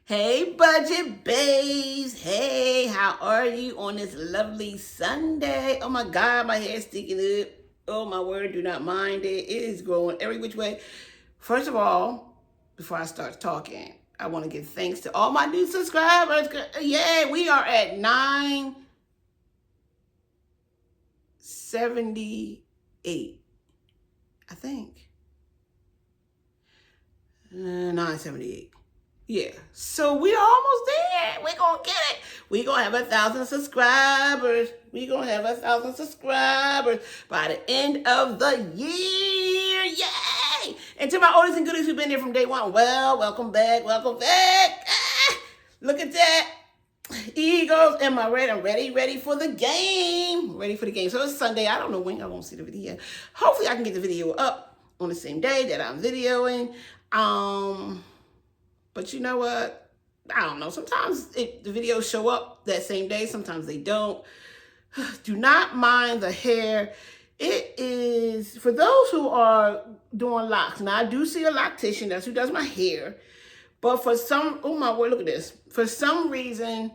Hey, budget babes. Hey, how are you on this lovely Sunday? Oh my God, my hair's sticking up. Oh my word, do not mind it. It is growing every which way. First of all, before I start talking, I want to give thanks to all my new subscribers. Yeah, we are at 978, I think. 978. Yeah. So we are almost there. We're gonna get it. We're gonna have 1,000 subscribers. We're gonna have 1,000 subscribers by the end of the year. Yay! And to my oldies and goodies who've been there from day one, well, welcome back, welcome back. Look at that. Eagles, am I ready? I'm ready for the game. Ready for the game. So it's Sunday. I don't know when y'all gonna see the video. Hopefully I can get the video up on the same day that I'm videoing. But you know what? I don't know. Sometimes the videos show up that same day. Sometimes they don't. Do not mind the hair. It is, for those who are doing locks. Now, I do see a loctician. That's who does my hair. But for some, oh my word, look at this. For some reason,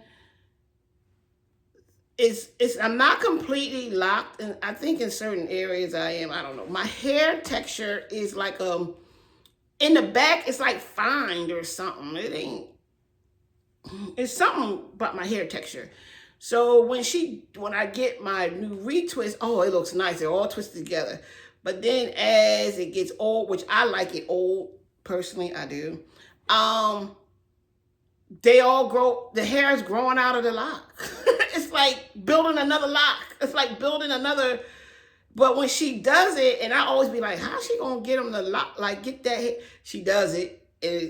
I'm not completely locked. And I think in certain areas I am. I don't know. My hair texture is like in the back, it's like fined or something. It's something about my hair texture. So when I get my new retwist, oh, it looks nice. They're all twisted together. But then as it gets old, which I like it old, personally, I do. They all grow, the hair is growing out of the lock. It's like building another lock. It's like building another. But when she does it, and I always be like, how's she gonna get them to lock, like get that hair? She does it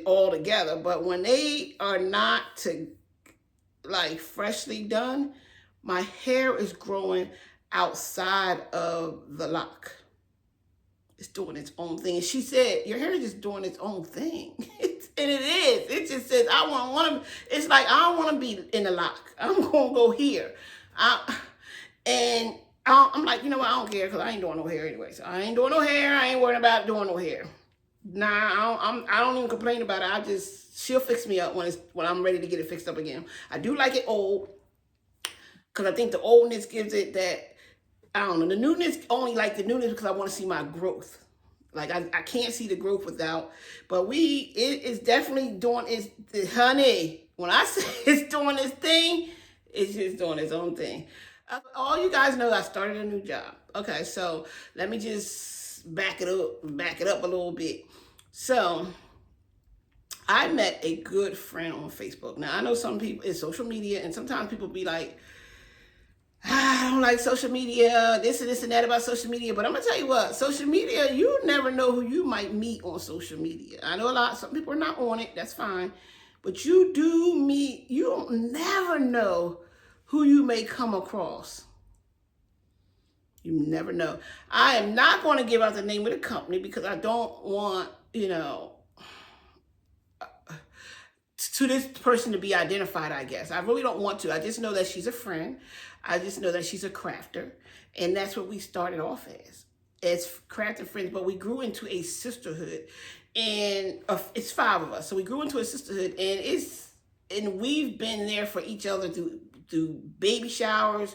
all together. But when they are not like freshly done, my hair is growing outside of the lock. It's doing its own thing. And she said, your hair is just doing its own thing. And it is. It just says, I want to, it's like, I don't want to be in the lock. I'm going to go here. I'm like, you know what? I don't care because I ain't doing no hair anyway. So I ain't doing no hair. I ain't worrying about doing no hair. Nah, I don't even complain about it. She'll fix me up when I'm ready to get it fixed up again. I do like it old because I think the oldness gives it that, I don't know, the newness, only like the newness because I want to see my growth. Like I can't see the growth without, but it is definitely doing honey. When I say it's doing its thing, it's just doing its own thing. All you guys know, I started a new job. Okay, so let me just back it up a little bit. So I met a good friend on Facebook. Now I know some people, it's social media, and sometimes people be like, I don't like social media, this and that about social media. But I'm gonna tell you what, social media, you never know who you might meet on social media. I know some people are not on it, that's fine. But you don't never know who you may come across. You never know. I am not going to give out the name of the company because I don't want, to this person to be identified, I guess. I really don't want to. I just know that she's a friend. I just know that she's a crafter. And that's what we started off as crafting friends. But we grew into a sisterhood. And it's 5 of us. So we grew into a sisterhood. And we've been there for each other through baby showers,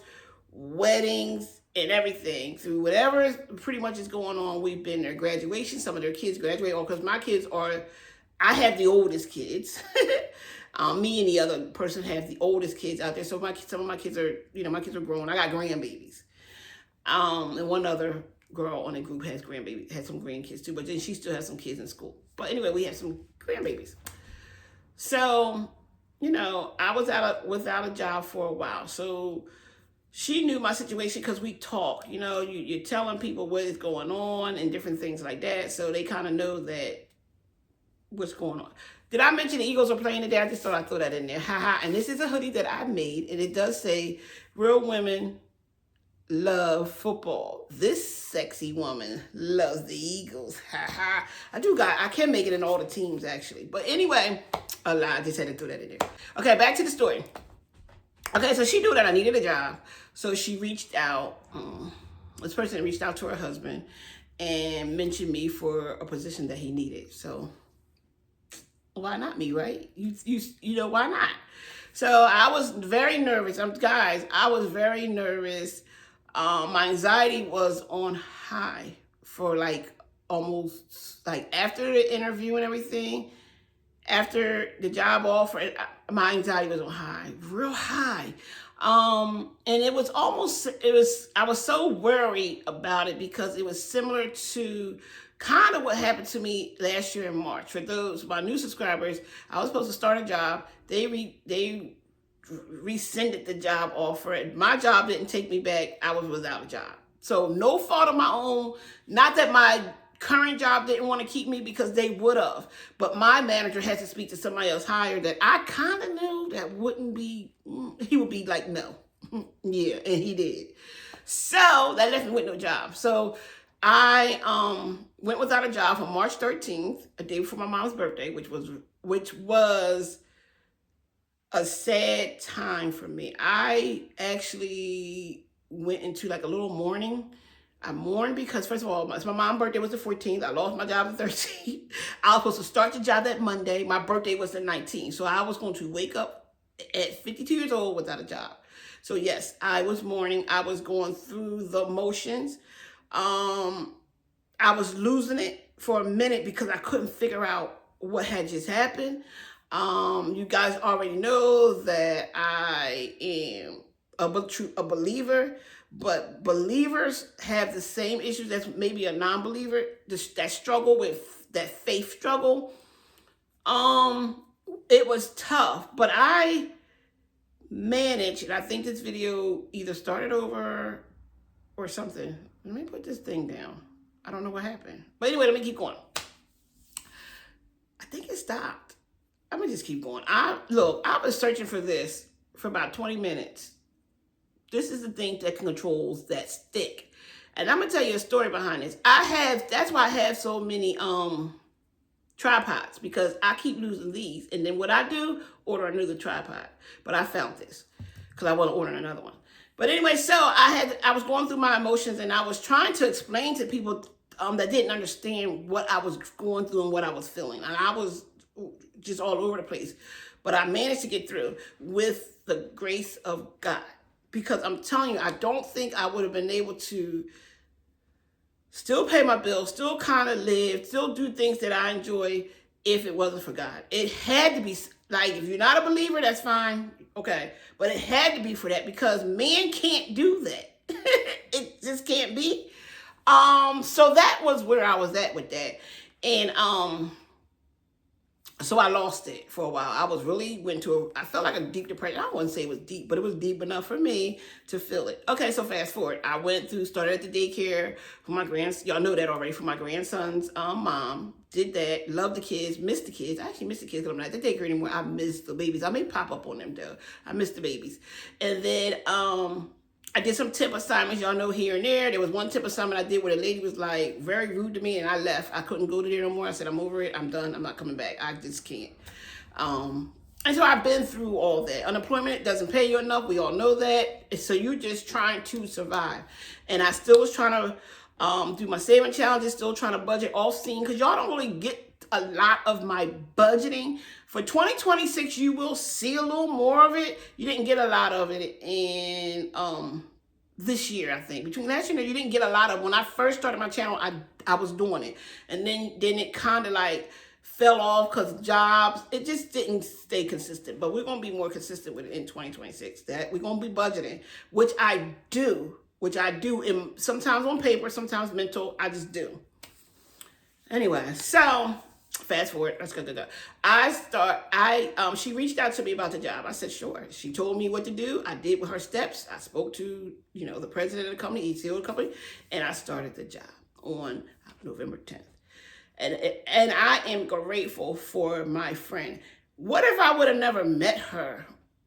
weddings, and everything. Through whatever pretty much is going on, we've been there. Graduation, some of their kids graduate. Or because my kids I have the oldest kids. Me and the other person have the oldest kids out there. So some of my kids are, my kids are grown. I got grandbabies. And one other girl on the group has some grandkids too, but then she still has some kids in school. But anyway, we have some grandbabies. So, I was without a job for a while. So she knew my situation because we talk. You're telling people what is going on and different things like that. So they kind of know that what's going on. Did I mention the Eagles are playing today? I just thought I'd throw that in there. Haha. And this is a hoodie that I made, and it does say, real women love football. This sexy woman loves the Eagles. Haha. I can make it in all the teams, actually. But anyway, I just had to throw that in there. Okay, back to the story. Okay, so she knew that I needed a job. So she reached out. This person reached out to her husband and mentioned me for a position that he needed. So Why not me, right? You know, why not? So I was very nervous. Guys, I was very nervous. My anxiety was on high for like almost like after the interview and everything, after the job offer, my anxiety was on high, real high. And I was so worried about it because it was similar to kind of what happened to me last year in March. For those my new subscribers, I was supposed to start a job. They rescinded the job offer. My job didn't take me back. I was without a job. So no fault of my own. Not that my current job didn't want to keep me, because they would have. But my manager had to speak to somebody else higher that I kind of knew that wouldn't be, he would be like, no. Yeah, and he did. So that left me with no job. So I went without a job on March 13th, a day before my mom's birthday, which was a sad time for me. I actually went into like a little mourning. I mourned because, first of all, my mom's birthday was the 14th. I lost my job the 13th. I was supposed to start the job that Monday. My birthday was the 19th. So I was going to wake up at 52 years old without a job. So yes, I was mourning. I was going through the motions. I was losing it for a minute because I couldn't figure out what had just happened. You guys already know that I am a believer, but believers have the same issues as maybe a non-believer, that struggle with that faith struggle. It was tough, but I managed, and I think this video either started over or something. Let me put this thing down. I don't know what happened. But anyway, let me keep going. I think it stopped. I'm gonna just keep going. I was searching for this for about 20 minutes. This is the thing that controls that stick. And I'm gonna tell you a story behind this. That's why I have so many tripods, because I keep losing these. And then what I do, order another tripod. But I found this because I want to order another one. But anyway, so I was going through my emotions, and I was trying to explain to people that didn't understand what I was going through and what I was feeling. And I was just all over the place. But I managed to get through with the grace of God. Because I'm telling you, I don't think I would have been able to still pay my bills, still kind of live, still do things that I enjoy if it wasn't for God. It had to be, like, if you're not a believer, that's fine, okay. But it had to be for that, because man can't do that. It just can't be. So that was where I was at with that. And so I lost it for a while. I was really I felt like a deep depression. I wouldn't say it was deep, but it was deep enough for me to feel it. Okay, so fast forward. I started at the daycare for my y'all know that already, for my grandson's mom. Did that, loved the kids, missed the kids. I actually missed the kids because I'm not at the daycare anymore. I miss the babies. I may pop up on them though. I miss the babies. And then I did some tip assignments, y'all know, here and there. There was one tip assignment I did where the lady was like very rude to me, and I left. I couldn't go to there no more. I said, I'm over it. I'm done. I'm not coming back. I just can't. And so I've been through all that. Unemployment doesn't pay you enough. We all know that. So you're just trying to survive. And I still was trying to do my saving challenges, still trying to budget off scene, because y'all don't really get a lot of my budgeting. For 2026, you will see a little more of it. You didn't get a lot of it in this year, I think. Between last year and you didn't get a lot of. When I first started my channel, I was doing it. And then it kind of like fell off because jobs, it just didn't stay consistent. But we're going to be more consistent with it in 2026. That we're going to be budgeting, which I do in sometimes on paper, sometimes mental. I just do. Anyway, so fast forward. Let's go. She reached out to me about the job. I said, sure. She told me what to do. I did with her steps. I spoke to, the president of the company, CEO of the company, and I started the job on November 10th. And I am grateful for my friend. What if I would have never met her?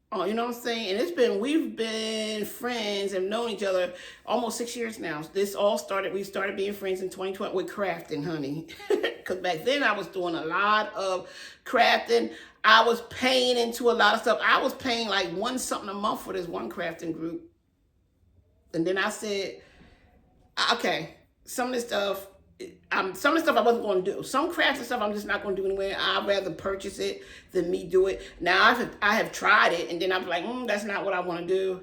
Oh, you know what I'm saying? And we've been friends and known each other almost 6 years now. We started being friends in 2020 with crafting, honey. Because back then I was doing a lot of crafting. I was paying into a lot of stuff. I was paying like $1 a month for this one crafting group. And then I said, okay, some of this stuff some of the stuff I wasn't going to do. Some crafts and stuff I'm just not going to do anyway. I'd rather purchase it than me do it. Now I have tried it, and then I'm like, that's not what I want to do.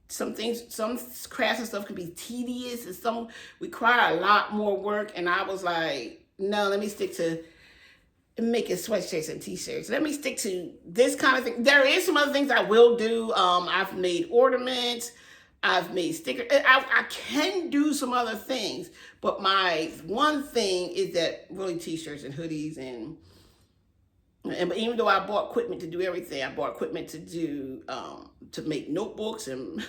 Some things, some crafts and stuff can be tedious, and some require a lot more work. And I was like, no, let me stick to making sweatshirts and t-shirts. Let me stick to this kind of thing. There is some other things I will do. I've made ornaments. I've made stickers. I can do some other things, but my one thing is that really t-shirts and hoodies and even though I bought equipment to do everything, I bought equipment to do to make notebooks, and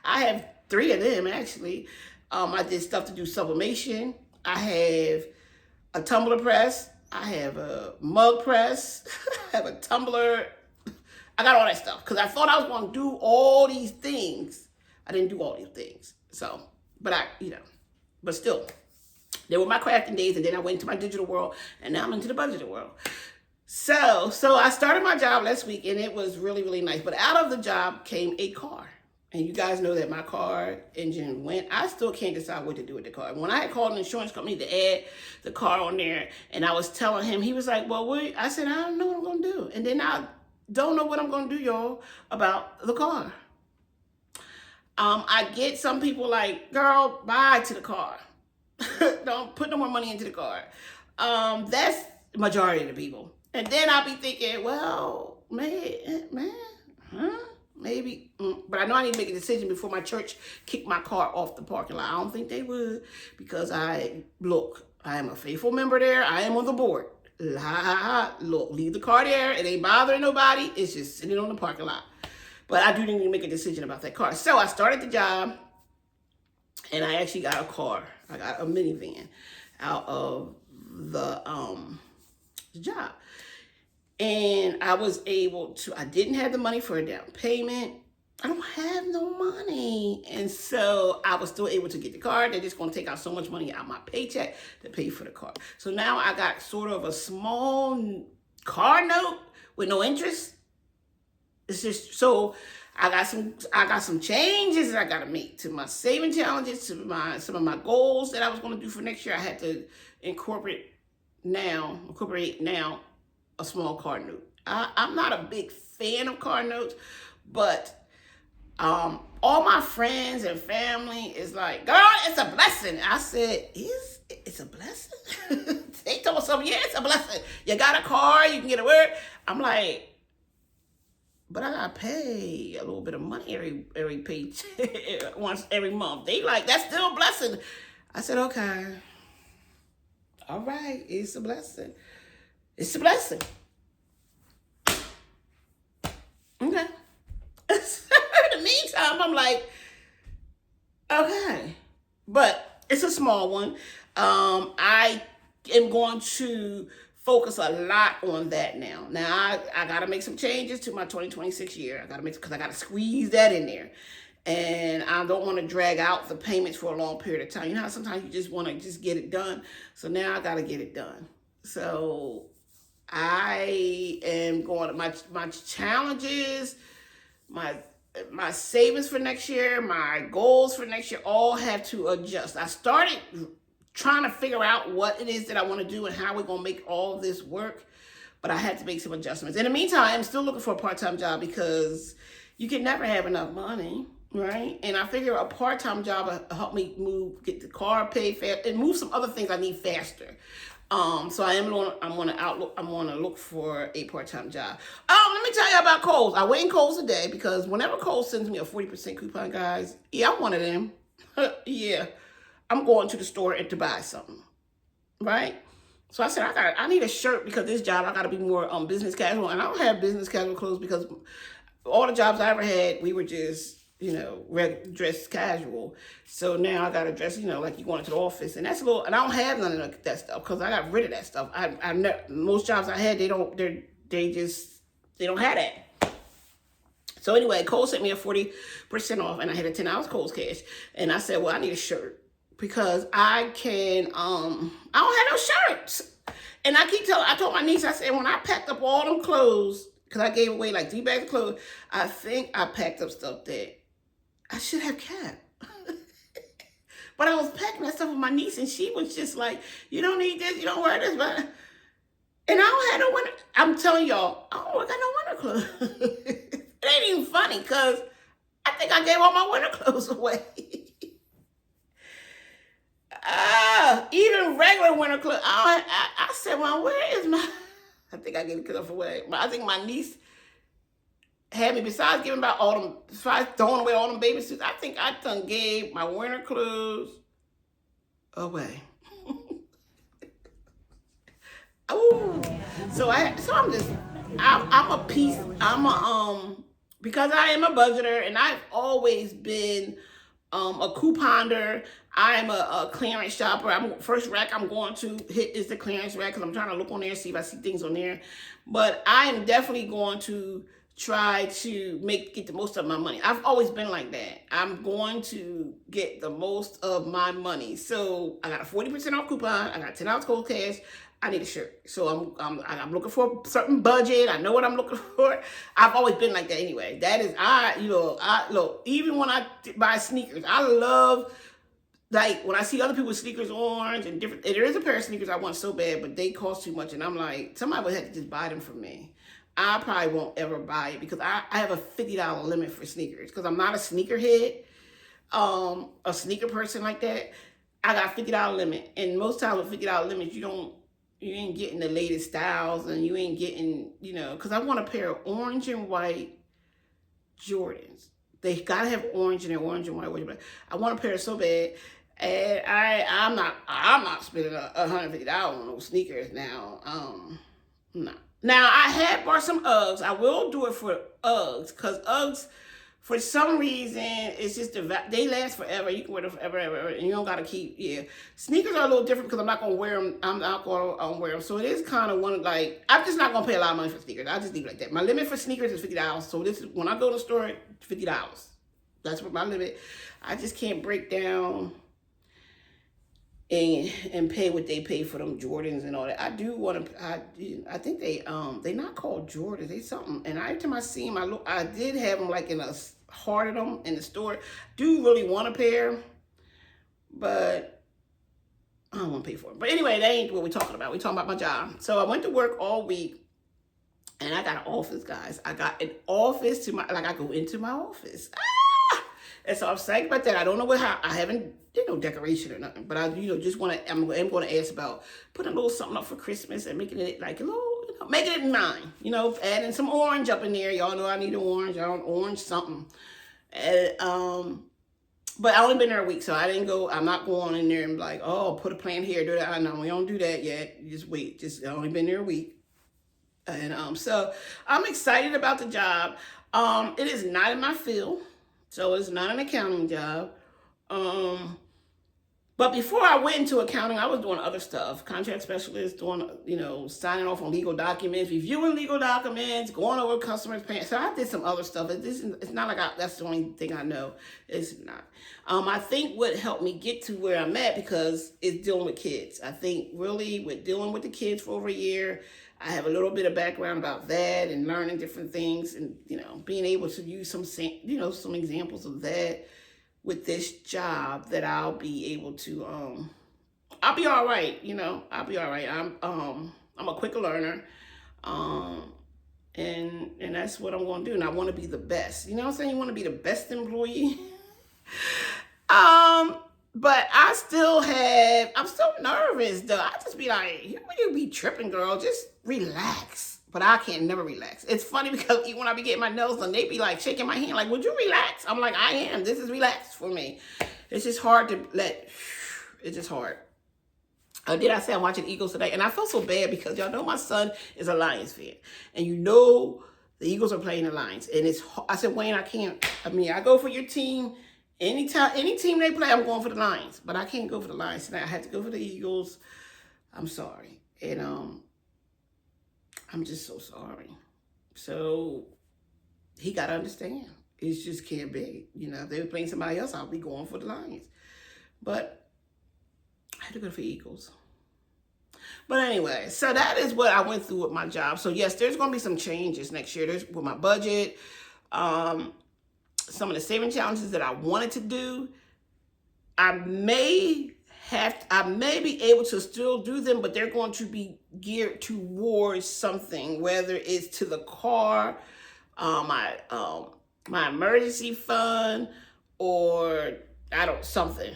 I have 3 of them actually. I did stuff to do sublimation. I have a tumbler press. I have a mug press. I have a tumbler. I got all that stuff because I thought I was going to do all these things. I didn't do all these things. So, but still, they were my crafting days, and then I went into my digital world, and now I'm into the budgeting world. So I started my job last week, and it was really, really nice. But out of the job came a car. And you guys know that my car engine went. I still can't decide what to do with the car. When I had called an insurance company to add the car on there, and I was telling him, he was like, well, what? I said, I don't know what I'm going to do. And then I don't know what I'm going to do, y'all, about the car. I get some people like, girl, buy to the car. Don't put no more money into the car. That's the majority of the people. And then I'll be thinking, well, man, maybe. But I know I need to make a decision before my church kick my car off the parking lot. I don't think they would, because I am a faithful member there. I am on the board. Look, leave the car there. It ain't bothering nobody. It's just sitting on the parking lot. But I do need to make a decision about that car. So I started the job, and I actually got a car. I got a minivan out of the job. And I was able to, I didn't have the money for a down payment. I don't have no money. And so I was still able to get the car. They're just going to take out so much money out of my paycheck to pay for the car. So now I got sort of a small car note with no interest. It's just, so I got some changes that I got to make to my saving challenges, to some of my goals that I was going to do for next year. I had to incorporate now a small car note. I'm not a big fan of car notes, but all my friends and family is like, girl, it's a blessing. I said, it's a blessing? They told me something, yeah, it's a blessing. You got a car, you can get a word. I'm like, but I gotta pay a little bit of money every paycheck once every month. They like, that's still a blessing. I said, okay. All right, it's a blessing. It's a blessing. Okay. In the meantime, I'm like, okay. But it's a small one. I am going to focus a lot on that now. Now, I got to make some changes to my 2026 year. I got to because I got to squeeze that in there. And I don't want to drag out the payments for a long period of time. You know how sometimes you just want to just get it done? So now I got to get it done. So I am going to my challenges, my savings for next year, my goals for next year all have to adjust. I started trying to figure out what it is that I want to do and how we're going to make all of this work, but I had to make some adjustments. In the meantime, I'm still looking for a part-time job because you can never have enough money, right? And I figure a part-time job will help me get the car paid fast and move some other things I need faster. So I'm gonna look for a part-time job. Let me tell you about Kohl's. I went in Kohl's today because whenever Kohl's sends me a 40% coupon, guys, yeah, I'm one of them. Yeah, I'm going to the store and to buy something, right? So I said I need a shirt because this job I gotta be more business casual, and I don't have business casual clothes because all the jobs I ever had we were just dress casual. So now I gotta dress, like you going into the office, and that's a little. And I don't have none of that stuff because I got rid of that stuff. Most jobs I had, they don't have that. So anyway, Kohl's sent me a 40% off, and I had a $10 Kohl's cash, and I said, well, I need a shirt because I don't have no shirts, and I told my niece, I said, when I packed up all them clothes, because I gave away like 3 bags of clothes, I think I packed up stuff that I should have kept. But I was packing that stuff with my niece, and she was just like, "You don't need this. You don't wear this." But and I don't have no winter. I'm telling y'all, I don't got no winter clothes. It ain't even funny because I think I gave all my winter clothes away. Even regular winter clothes. I said, "Well, where is my?" I think I gave it away. I think my niece had me, besides giving about all them, besides throwing away all them baby suits, I think I done gave my winter clothes away. Ooh. I'm a piece, because I am a budgeter and I've always been a couponer. I'm a clearance shopper. First rack I'm going to hit is the clearance rack because I'm trying to look on there, see if I see things on there. But I am definitely going to try to get the most of my money. I've always been like that. I'm going to get the most of my money. So I got a 40% off coupon. I got $10 cold cash. I need a shirt. So I'm looking for a certain budget. I know what I'm looking for. I've always been like that anyway. That is, look, even when I buy sneakers, I love, like, when I see other people's sneakers orange and different, and there is a pair of sneakers I want so bad, but they cost too much. And I'm like, somebody would have to just buy them for me. I probably won't ever buy it because I have a $50 limit for sneakers because I'm not a sneakerhead, a sneaker person like that. I got a $50 limit. And most times with $50 limits, you ain't getting the latest styles and you ain't getting, because I want a pair of orange and white Jordans. They gotta have orange in there, orange and white. I want a pair so bad. And I'm not spending $150 on those sneakers now. No. Now, I had bought some Uggs. I will do it for Uggs because Uggs, for some reason, it's just, they last forever. You can wear them forever, and you don't got to keep, Sneakers are a little different because I'm not going to wear them. I'm not going to wear them. So it is kind of one, like, I'm just not going to pay a lot of money for sneakers. I'll just leave it like that. My limit for sneakers is $50. So this is, when I go to the store, $50. That's what my limit. I just can't break down and pay what they pay for them Jordans and all that. I do want to. I think they not called Jordans. They something. And every time I see them, I did have them like in a heart of them in the store. Do really want a pair, but I don't want to pay for it. But anyway, that ain't what we're talking about. We're talking about my job. So I went to work all week, and I got an office, guys. I got an office I go into my office. And so I'm saying about that. I don't know I haven't did no decoration or nothing, but I, just want to, I'm going to ask about putting a little something up for Christmas and making it like a little, making it mine, adding some orange up in there. Y'all know I need an orange, orange something. And, but I only been there a week, so I'm not going in there and like, oh, put a plant here, do that. I know we don't do that yet. You just wait. I only been there a week. And, so I'm excited about the job. It is not in my field. So it's not an accounting job. But before I went into accounting, I was doing other stuff. Contract specialist, doing, signing off on legal documents, reviewing legal documents, going over customers' paying. So I did some other stuff. It's not like that's the only thing I know. It's not. I think what helped me get to where I'm at because it's dealing with kids. I think really with dealing with the kids for over a year, I have a little bit of background about that and learning different things and, being able to use some examples of that with this job that I'll be able to, I'll be all right. I'll be all right. I'm a quick learner. And that's what I'm going to do. And I want to be the best, you know what I'm saying? You want to be the best employee. But I'm still nervous though. I just be like, you be tripping, girl. Just relax. But I can't never relax. It's funny because even when I be getting my nails done, they be like shaking my hand like, would you relax? I'm like, I am. This is relaxed for me. It's just hard to it's just hard. Did I say I'm watching Eagles today? And I felt so bad because y'all know my son is a Lions fan. And the Eagles are playing the Lions. And I said, Wayne, I go for your team. Any team they play, I'm going for the Lions. But I can't go for the Lions tonight. I had to go for the Eagles. I'm sorry. And I'm just so sorry. So he got to understand. It just can't be. If they were playing somebody else, I'll be going for the Lions. But I had to go for Eagles. But anyway, so that is what I went through with my job. So yes, there's going to be some changes next year. There's with my budget. Some of the saving challenges that I wanted to do, I may be able to still do them, but they're going to be geared towards something, whether it's to the car, my emergency fund, or I don't something.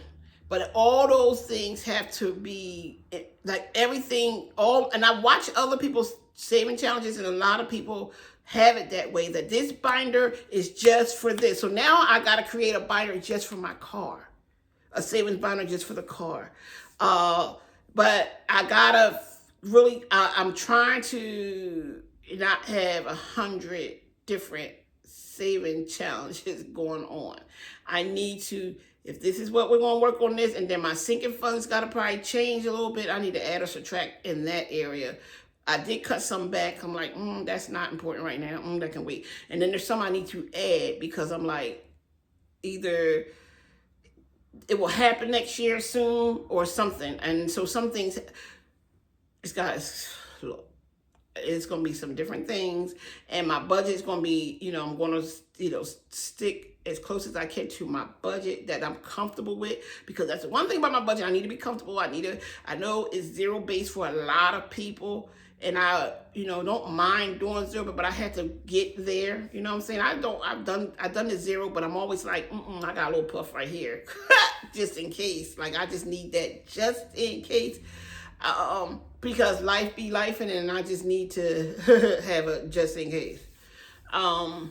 But all those things have to be like everything. All and I watch other people's saving challenges, and a lot of people have it that way. That this binder is just for this. So now I got to create a binder just for my car, a savings binder just for the car. But I gotta really. I'm trying to not have 100 different saving challenges going on. I need to, if this is what we're going to work on this, and then my sinking funds got to probably change a little bit. I need to add or subtract in that area. I did cut some back. I'm like, that's not important right now. That can wait. And then there's some I need to add because I'm like, either it will happen next year soon or something. And so some things, guys, look, it's going to be some different things, and my budget is going to be, I'm going to, stick as close as I can to my budget that I'm comfortable with, because that's the one thing about my budget. I need to be comfortable. I know it's zero base for a lot of people, and I, don't mind doing zero, but I had to get there. You know what I'm saying? I've done the zero, but I'm always like, I got a little puff right here, just in case. Like, I just need that just in case. Because life be life, and I just need to have a just in case. And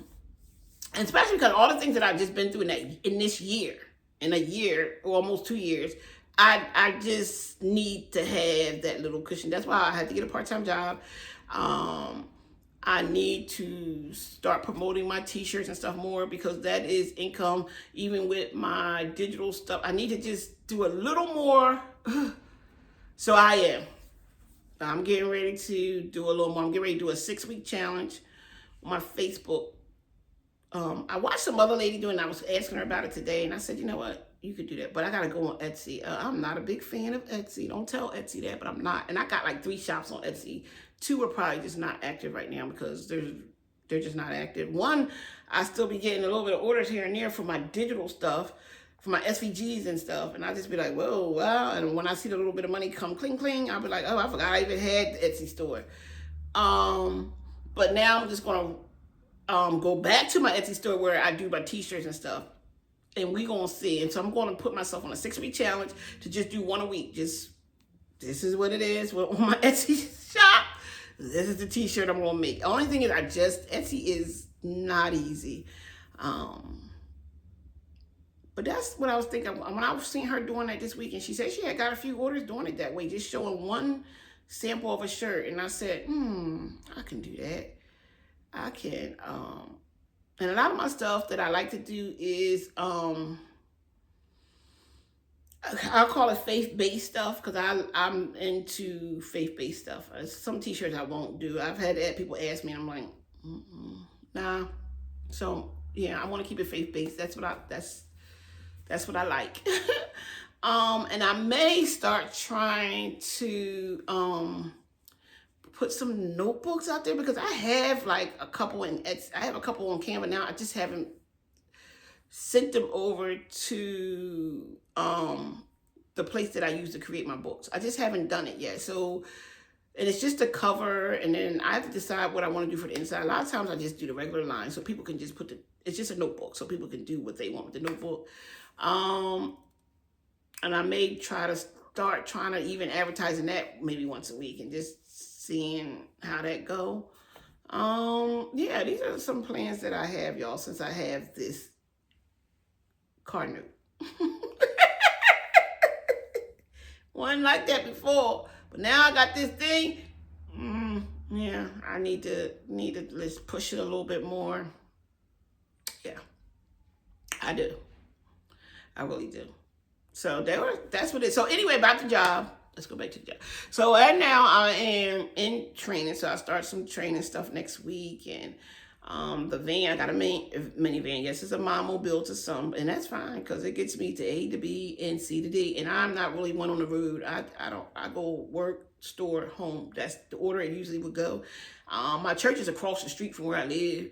especially because all the things that I've just been through in this year, in a year, or almost 2 years, I just need to have that little cushion. That's why I had to get a part-time job. I need to start promoting my t-shirts and stuff more, because that is income. Even with my digital stuff, I need to just do a little more. So I'm getting ready to do a little more. I'm getting ready to do a 6-week challenge on my Facebook. I watched some other lady doing it. I was asking her about it today, and I said, you know what? You could do that, but I got to go on Etsy. I'm not a big fan of Etsy. Don't tell Etsy that, but I'm not. And I got like 3 shops on Etsy. 2 are probably just not active right now because they're just not active. 1, I still be getting a little bit of orders here and there for my digital stuff, for my SVGs and stuff, and I just be like, whoa, wow. And when I see the little bit of money come cling cling, I'll be like, oh, I forgot I even had the Etsy store. But now I'm just gonna go back to my Etsy store where I do my t-shirts and stuff, and we gonna see. And so I'm gonna put myself on a 6-week challenge to just do 1 a week. Just, this is what it is. We're on my Etsy shop. This is the t-shirt I'm gonna make. The only thing is, Etsy is not easy. But that's what I was thinking. When I was seeing her doing that this week, and she said she had got a few orders doing it that way, just showing 1 sample of a shirt. And I said, I can do that. I can. And a lot of my stuff that I like to do is, I'll call it faith-based stuff, because I'm into faith-based stuff. Some t-shirts I won't do. I've had people ask me, and I'm like, nah. So yeah, I want to keep it faith-based. That's what I like. And I may start trying to put some notebooks out there, because I have like a couple I have a couple on Canva now. I just haven't sent them over to the place that I use to create my books. I just haven't done it yet. So, and it's just a cover, and then I have to decide what I want to do for the inside. A lot of times I just do the regular line, so people can just it's just a notebook, so people can do what they want with the notebook. And I may try to start trying to even advertising that maybe once a week, and just seeing how that go. Yeah, these are some plans that I have, y'all, since I have this car note. Wasn't like that before, but now I got this thing. Yeah, I need to let's push it a little bit more. Yeah, I do. I really do. So that's what it is. So anyway, about the job. Let's go back to the job. So right now I am in training. So I start some training stuff next week. And the van, I got a minivan. Yes, it's a mobile to some, and that's fine, because it gets me to A to B and C to D. And I'm not really one on the road. I go work, store, home. That's the order it usually would go. My church is across the street from where I live.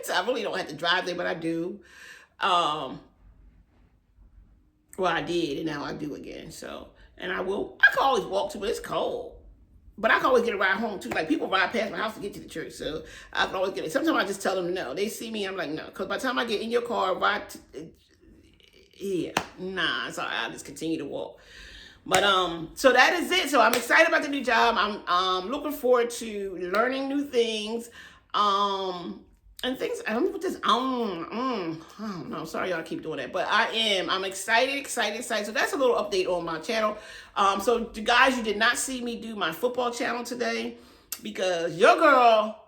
So I really don't have to drive there, but I do. Well, I did, and now I do again. So, and I can always walk to, but it's cold. But I can always get a ride home too. Like people ride past my house to get to the church, so I can always get it. Sometimes I just tell them no. They see me, I'm like no, because by the time I get in your car, yeah, nah. So I just continue to walk. But so that is it. So I'm excited about the new job. I'm looking forward to learning new things. And things, I don't know what this, I don't know. Sorry, y'all keep doing that. But I'm excited. So that's a little update on my channel. So guys, you did not see me do my football channel today because your girl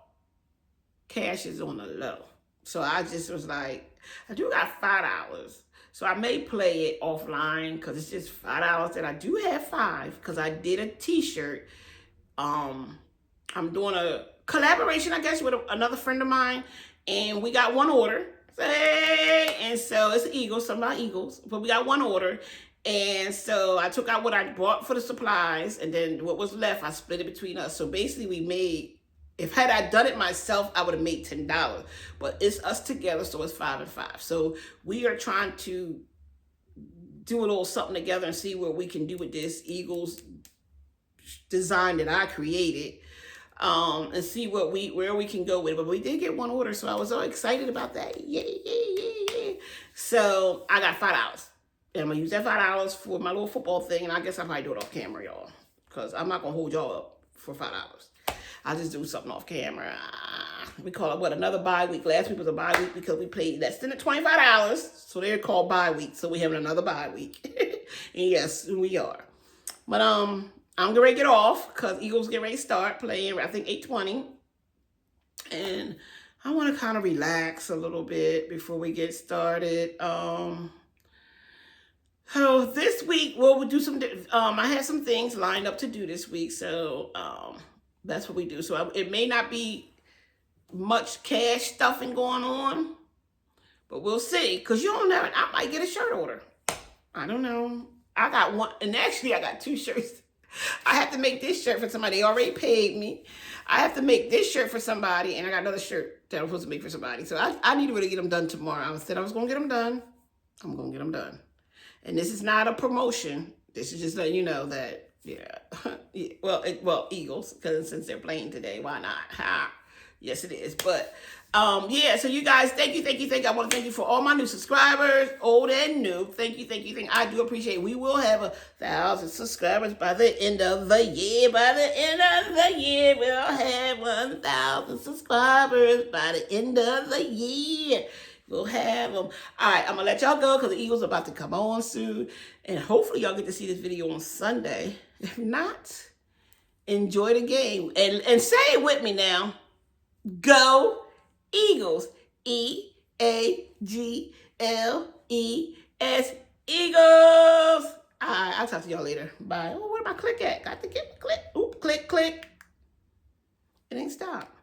cash is on the low. So I just was like, I do got $5. So I may play it offline because it's just $5 that I do have 5 because I did a t-shirt. I'm doing a collaboration, I guess, with another friend of mine, and we got one order. Hey, and so it's Eagles, something about Eagles, but we got one order. And so I took out what I bought for the supplies, and then what was left, I split it between us. So basically we made, if had I done it myself, I would have made $10. But it's us together, so it's 5 and 5. So we are trying to do a little something together and see what we can do with this Eagles design that I created. And see where we can go with it. But we did get one order, so I was so excited about that. Yeah. So I got $5. And I'm going to use that $5 for my little football thing. And I guess I'll probably do it off camera, y'all. Because I'm not going to hold y'all up for $5. I'll just do something off camera. We call it, what, another bye week. Last week was a bye week because we paid less than $25. So they're called bye week. So we're having another bye week. And yes, we are. But I'm getting ready to get off because Eagles get ready to start playing, I think, 8:20. And I want to kind of relax a little bit before we get started. So this week, well, we'll do some, I had some things lined up to do this week. So that's what we do. So it may not be much cash stuffing going on, but we'll see. Because you don't know, I might get a shirt order. I don't know. I got one, and actually I got 2 shirts. I have to make this shirt for somebody. They already paid me. I have to make this shirt for somebody, and I got another shirt that I'm supposed to make for somebody. So I need to really get them done tomorrow. I said I was going to get them done. I'm going to get them done. And this is not a promotion. This is just letting you know that, yeah. Well, Eagles, because since they're playing today, why not? Ha. Yes, it is. But, yeah, so you guys, thank you. I want to thank you for all my new subscribers, old and new. Thank you. I do appreciate it. We will have 1,000 subscribers by the end of the year. We'll have 1,000 subscribers by the end of the year. We'll have them. All right, I'm going to let y'all go because the Eagles are about to come on soon. And hopefully y'all get to see this video on Sunday. If not, enjoy the game. And say it with me now. Go Eagles. EAGLES. Eagles. All right, I'll talk to y'all later. Bye. Oh, where my click at? Got to get my click. Oop, click. It ain't stopped.